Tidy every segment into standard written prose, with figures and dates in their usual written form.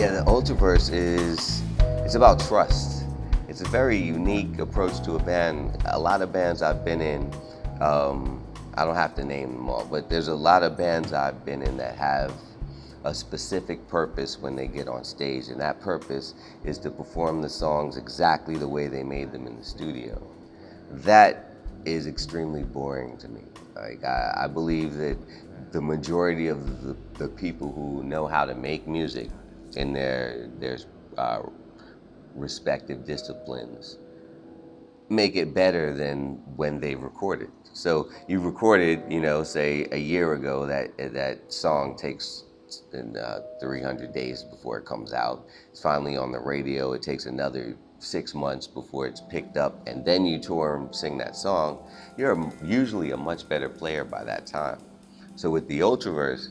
Yeah, the Ultraverse it's about trust. It's a very unique approach to a band. A lot of bands I've been in, I don't have to name them all, but there's a lot of bands I've been in that have a specific purpose when they get on stage, and that purpose is to perform the songs exactly the way they made them in the studio. That is extremely boring to me. Like, I believe that the majority of the people who know how to make music in their respective disciplines make it better than when they recorded. So you recorded, say a year ago, that song takes 300 days before it comes out. It's finally on the radio. It takes another 6 months before it's picked up, and then you tour and sing that song. You're usually a much better player by that time. So with the Ultraverse,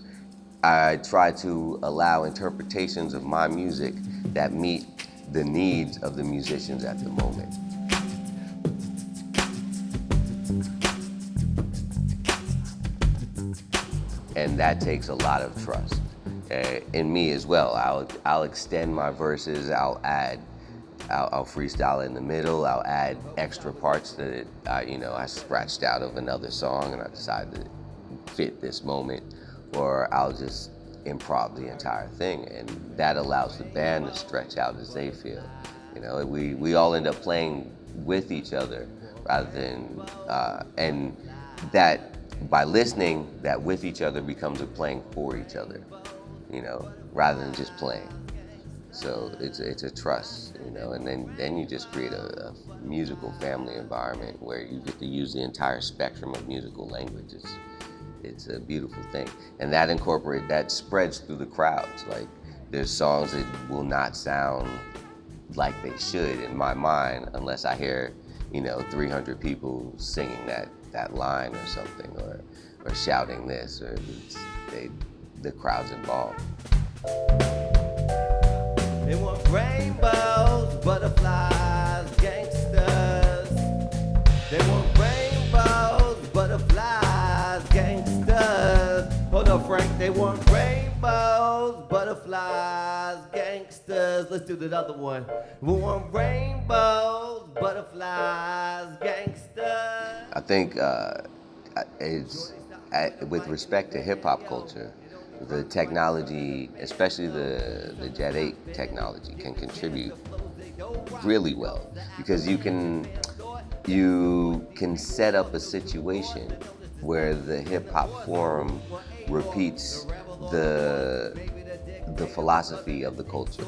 I try to allow interpretations of my music that meet the needs of the musicians at the moment. And that takes a lot of trust in me as well. I'll extend my verses. I'll freestyle in the middle. I'll add extra parts that I scratched out of another song and I decided to fit this moment, or I'll just improv the entire thing, and that allows the band to stretch out as they feel. We all end up playing with each other rather than and that by listening, that with each other becomes a playing for each other, rather than just playing. So it's a trust, and then you just create a musical family environment where you get to use the entire spectrum of musical languages. It's a beautiful thing, and that spreads through the crowds. Like, there's songs that will not sound like they should in my mind unless I hear 300 people singing that line or something, or shouting this, or the crowd's involved. They want rainbows, butterflies, gangsters. They want rainbows, butterflies, gangsters. Hold up, Frank. They want rainbows, butterflies, gangsters. Let's do the other one. We want rainbows, butterflies, gangsters. I think with respect to hip hop culture, the technology, especially the JET8 technology, can contribute really well, because you can set up a situation where the hip hop forum repeats the philosophy of the culture.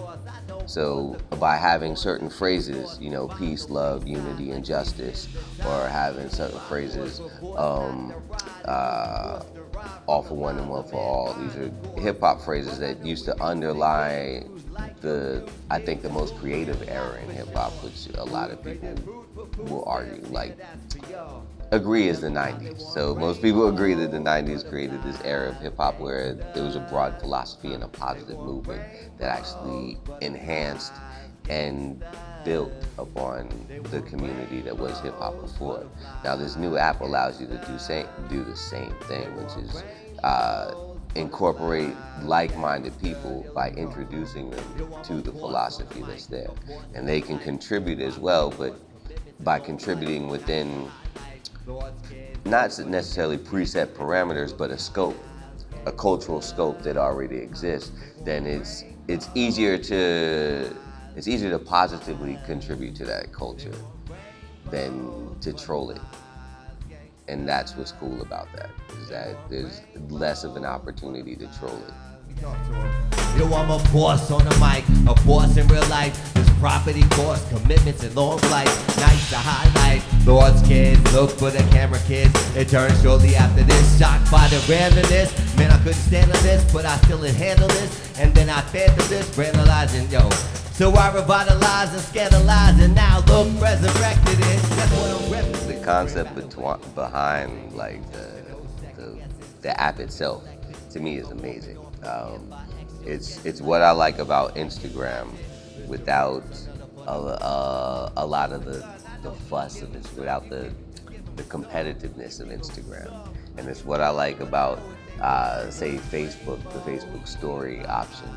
So by having certain phrases, peace, love, unity, and justice, or having certain phrases, all for one and one for all. These are hip hop phrases that used to underlie the most creative era in hip hop, which a lot of people will argue, agree is the 90s. So most people agree that the 90s created this era of hip hop where there was a broad philosophy and a positive movement that actually enhanced and built upon the community that was hip hop before. Now this new app allows you to do the same thing, which is incorporate like-minded people by introducing them to the philosophy that's there. And they can contribute as well, but by contributing within not necessarily preset parameters, but a cultural scope that already exists, then it's easier to positively contribute to that culture than to troll it. And that's what's cool about that, is that there's less of an opportunity to troll it. Yo, I'm a boss on the mic, a boss in real life. This property cost, commitments and long life. Nights to highlight. Thoughts, kids, look for the camera, kids. It turned shortly after this, shocked by the randomness. Man, I couldn't stand on this, but I still handle this. And then I phantom this, realizing, so I revitalized and scandalized, and now look, resurrected it. That's what I'm repping. The concept behind the app itself, to me, is amazing. It's what I like about Instagram, without a lot of the fuss of it, without the competitiveness of Instagram. And it's what I like about, say, Facebook, the Facebook story option.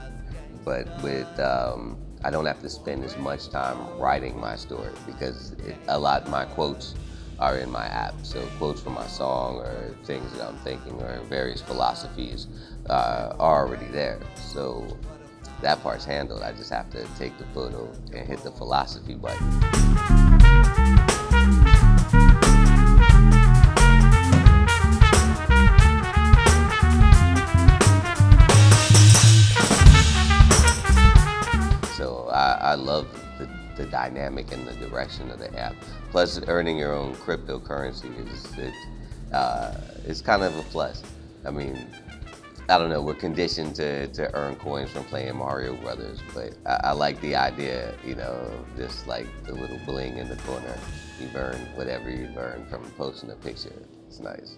but with I don't have to spend as much time writing my story because a lot of my quotes are in my app. So quotes from my song or things that I'm thinking or various philosophies are already there. So that part's handled. I just have to take the photo and hit the philosophy button. So I love the dynamic and the direction of the app. Plus, earning your own cryptocurrency is kind of a plus. I mean, I don't know, we're conditioned to earn coins from playing Mario Brothers, but I like the idea, you know, just like the little bling in the corner. You've earned whatever you've earned from posting a picture. It's nice.